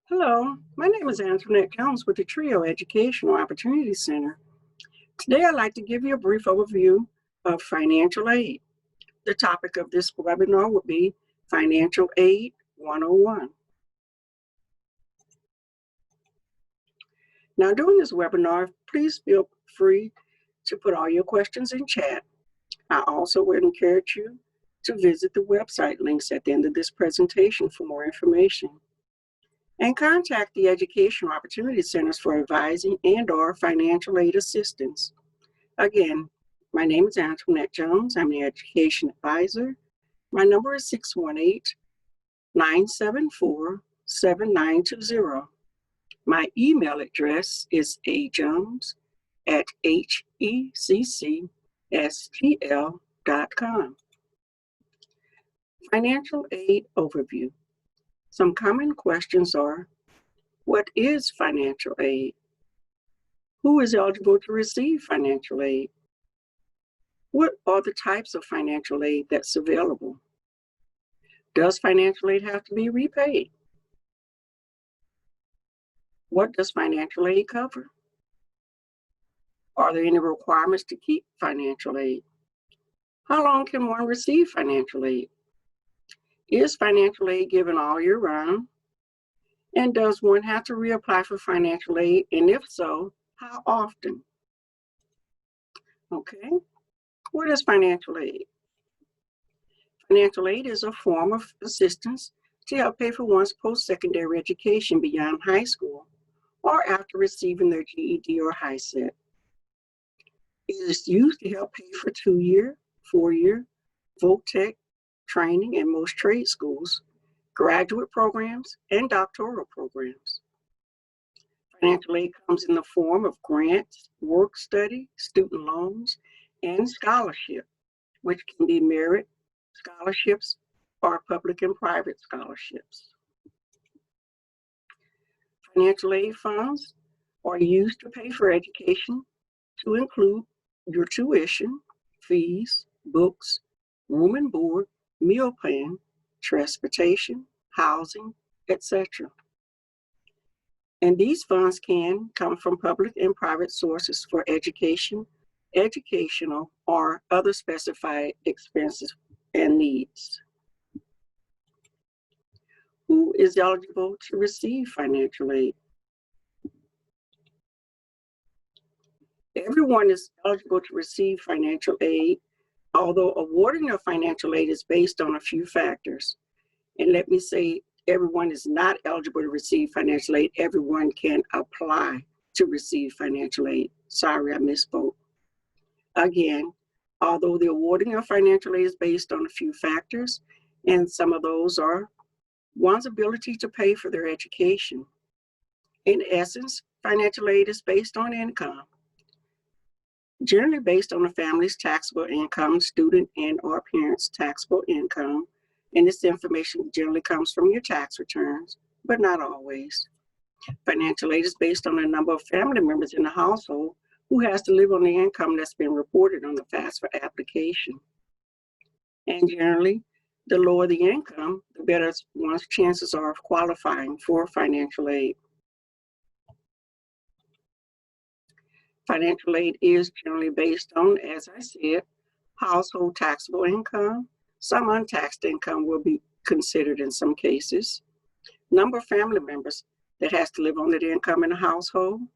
Hello, my name is Antoinette Jones with the TRIO Educational Opportunity Center. Today I'd like to give you a brief overview of financial aid. The topic of this webinar will be Financial Aid 101. Now during this webinar, please feel free to put all your questions in chat. I also would encourage you to visit the website links at the end of this presentation for more information. And contact the Educational Opportunity Centers for advising and/or financial aid assistance. Again, my name is Antoinette Jones. I'm the Education Advisor. My number is 618-974-7920. My email address is ajones@heccstl.com. Financial aid overview. Some common questions are, what is financial aid? Who is eligible to receive financial aid? What are the types of financial aid that's available? Does financial aid have to be repaid? What does financial aid cover? Are there any requirements to keep financial aid? How long can one receive financial aid? Is financial aid given all year round? And does one have to reapply for financial aid? And if so, how often? Okay, what is financial aid? Financial aid is a form of assistance to help pay for one's post-secondary education beyond high school or after receiving their GED or HiSET. It is used to help pay for 2-year, 4-year, voc-tech training in most trade schools, graduate programs, and doctoral programs. Financial aid comes in the form of grants, work study, student loans, and scholarship, which can be merit scholarships or public and private scholarships. Financial aid funds are used to pay for education to include your tuition, fees, books, room and board, meal plan, transportation, housing, etc. And these funds can come from public and private sources for education, educational, or other specified expenses and needs. Who is eligible to receive financial aid? Everyone is eligible to receive financial aid, although awarding of financial aid is based on a few factors. And let me say, everyone is not eligible to receive financial aid. Everyone can apply to receive financial aid. Sorry, I misspoke. Again, although the awarding of financial aid is based on a few factors, and some of those are one's ability to pay for their education. In essence, financial aid is based on income, generally based on a family's taxable income, student and/or parents' taxable income, and this information generally comes from your tax returns, but not always. Financial aid is based on the number of family members in the household who has to live on the income that's been reported on the FAFSA application. And generally, the lower the income, the better one's chances are of qualifying for financial aid. Financial aid is generally based on, as I said, household taxable income. Some untaxed income will be considered in some cases. Number of family members that has to live on that income in a household.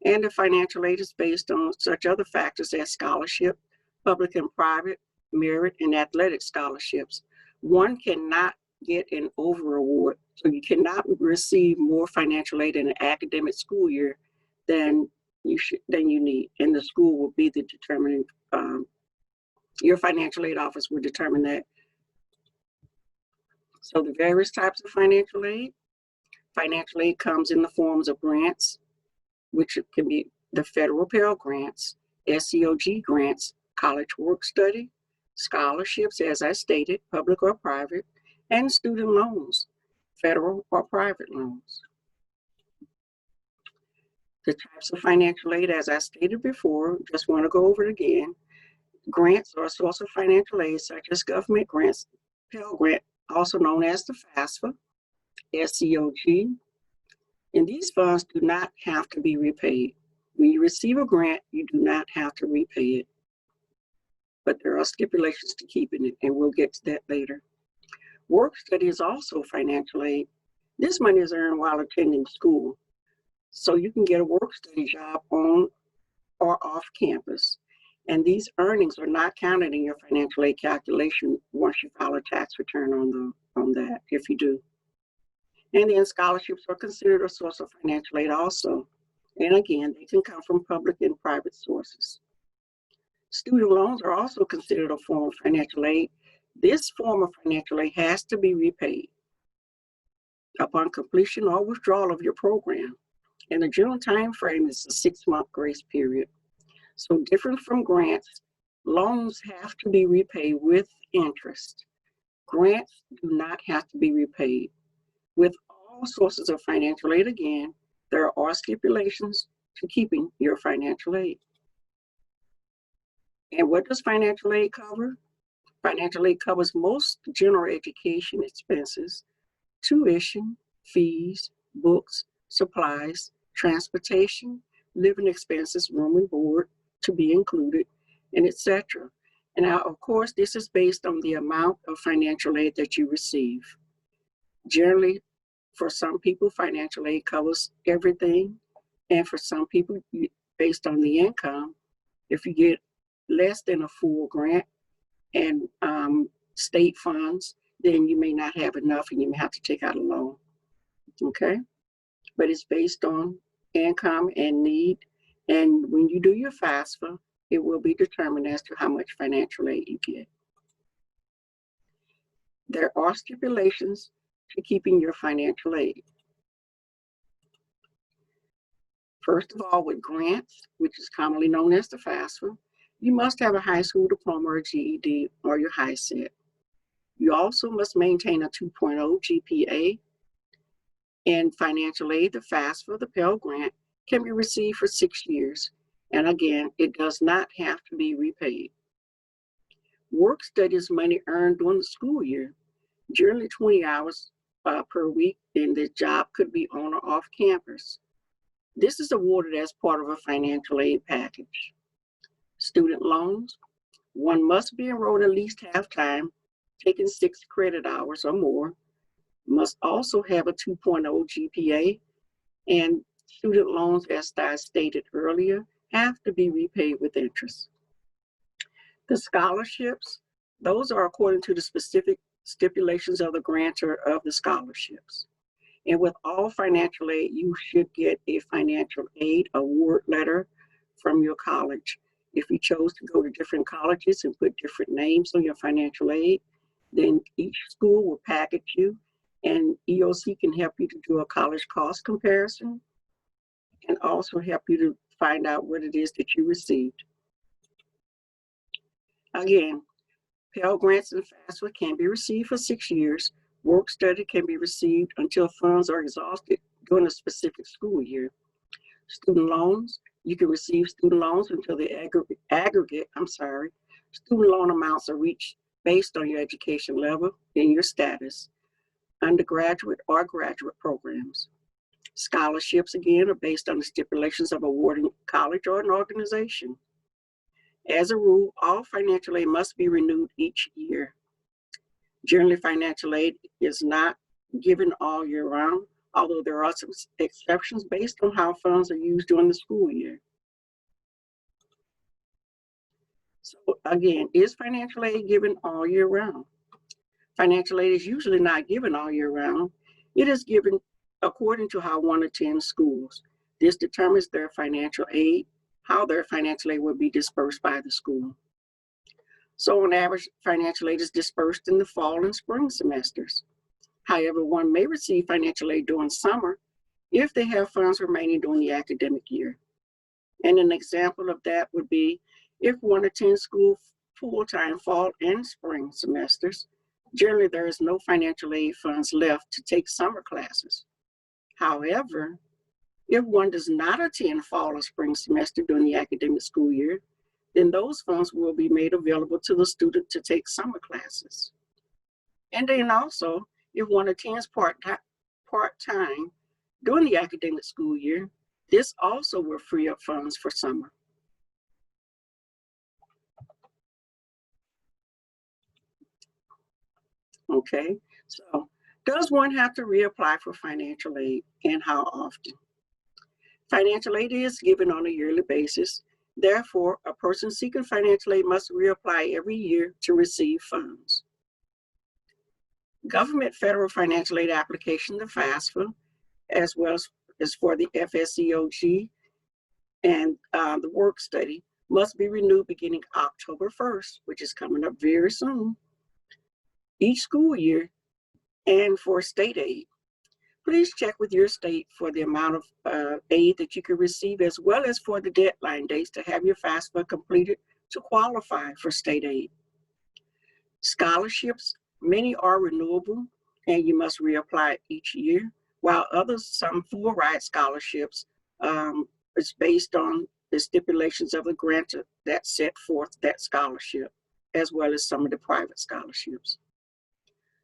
And the financial aid is based on such other factors as scholarship, public and private, merit, and athletic scholarships. One cannot get an over award, so you cannot receive more financial aid in an academic school year than you need, and the school will be the determining, your financial aid office will determine that. So the various types of financial aid comes in the forms of grants, which can be the federal Pell Grants, SEOG grants, college work study, scholarships, as I stated, public or private, and student loans, federal or private loans. The types of financial aid, as I stated before, just want to go over it again. Grants are a source of financial aid, such as government grants, Pell Grant, also known as the FAFSA, SEOG, And these funds do not have to be repaid. When you receive a grant, you do not have to repay it. But there are stipulations to keeping it, and we'll get to that later. Work study is also financial aid. This money is earned while attending school. So you can get a work study job on or off campus. And these earnings are not counted in your financial aid calculation once you file a tax return on that, if you do. And then scholarships are considered a source of financial aid also. And again, they can come from public and private sources. Student loans are also considered a form of financial aid. This form of financial aid has to be repaid upon completion or withdrawal of your program. And the general time frame is a 6-month grace period. So different from grants, loans have to be repaid with interest. Grants do not have to be repaid. With all sources of financial aid, again, there are stipulations to keeping your financial aid. And what does financial aid cover? Financial aid covers most general education expenses, tuition, fees, books, supplies, transportation, living expenses, room and board to be included, and etc. And now, of course, this is based on the amount of financial aid that you receive. Generally, for some people, financial aid covers everything. And for some people, based on the income, if you get less than a full grant and state funds, then you may not have enough and you may have to take out a loan, okay? But it's based on income and need. And when you do your FAFSA, it will be determined as to how much financial aid you get. There are stipulations to keeping your financial aid. First of all, with grants, which is commonly known as the FAFSA, you must have a high school diploma or GED or your high set. You also must maintain a 2.0 GPA. And financial aid, the FAFSA, the Pell Grant, can be received for 6 years. And again, it does not have to be repaid. Work study is money earned during the school year, generally 20 hours per week, and the job could be on or off campus. This is awarded as part of a financial aid package. Student loans, one must be enrolled at least half-time, taking 6 credit hours or more, must also have a 2.0 GPA, and student loans, as I stated earlier, have to be repaid with interest. The scholarships, those are according to the specific stipulations of the grantor of the scholarships. And with all financial aid, you should get a financial aid award letter from your college. If you chose to go to different colleges and put different names on your financial aid, then each school will package you, and EOC can help you to do a college cost comparison and also help you to find out what it is that you received. Again, Pell Grants and FAFSA can be received for 6 years. Work study can be received until funds are exhausted during a specific school year. Student loans, you can receive student loans until the aggregate student loan amounts are reached based on your education level and your status, undergraduate or graduate programs. Scholarships, again, are based on the stipulations of awarding college or an organization. As a rule, all financial aid must be renewed each year. Generally, financial aid is not given all year round, although there are some exceptions based on how funds are used during the school year. So again, is financial aid given all year round? Financial aid is usually not given all year round. It is given according to how one attends schools. This determines their financial aid, how their financial aid will be dispersed by the school. So on average, financial aid is dispersed in the fall and spring semesters. However, one may receive financial aid during summer if they have funds remaining during the academic year. And an example of that would be if one attends school full-time fall and spring semesters, generally there is no financial aid funds left to take summer classes. However, if one does not attend fall or spring semester during the academic school year, then those funds will be made available to the student to take summer classes. And then also, if one attends part-time during the academic school year. This also will free up funds for summer. Okay, so does one have to reapply for financial aid, and how often? Financial aid is given on a yearly basis. Therefore, a person seeking financial aid must reapply every year to receive funds. Government federal financial aid application, the FAFSA, as well as for the FSEOG and the work study, must be renewed beginning October 1st, which is coming up very soon, each school year, and for state aid. Please check with your state for the amount of aid that you can receive, as well as for the deadline dates to have your FAFSA completed to qualify for state aid. Scholarships, many are renewable and you must reapply each year, while others, some full ride scholarships, is based on the stipulations of the grantor that set forth that scholarship, as well as some of the private scholarships.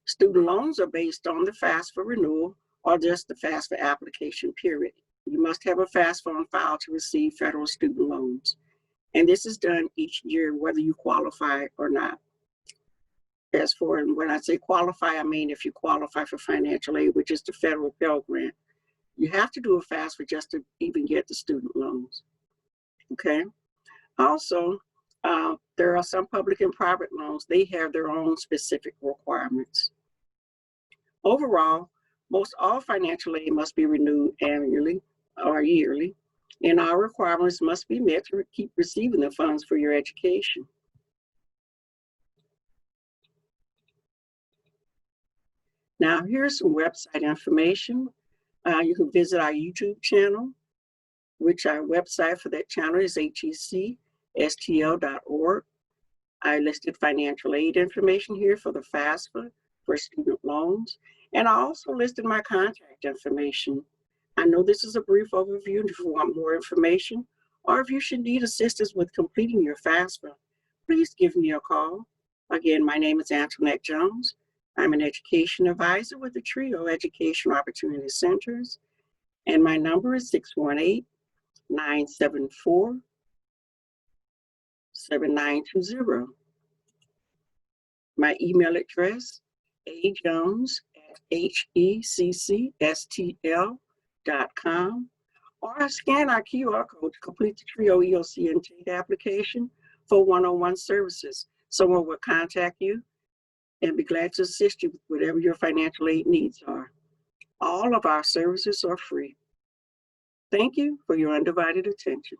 Student loans are based on the FAFSA renewal or just the FAFSA application period. You must have a FAFSA on file to receive federal student loans. And this is done each year, whether you qualify or not. As for, and when I say qualify, I mean if you qualify for financial aid, which is the federal Pell Grant, you have to do a FAFSA just to even get the student loans, okay? Also, there are some public and private loans. They have their own specific requirements. Overall, most all financial aid must be renewed annually or yearly, and our requirements must be met to keep receiving the funds for your education. Now, here's some website information. You can visit our YouTube channel, which our website for that channel is hecstl.org. I listed financial aid information here for the FAFSA, for student loans, and I also listed my contact information. I know this is a brief overview. If you want more information, or if you should need assistance with completing your FAFSA, please give me a call. Again, my name is Antoinette Jones. I'm an education advisor with the TRIO Education Opportunity Centers, and my number is 618-974-7920. My email address, ajones@heccstl.com, or scan our QR code to complete the TRIO EOC intake application for one-on-one services. Someone will contact you and be glad to assist you with whatever your financial aid needs are. All of our services are free. Thank you for your undivided attention.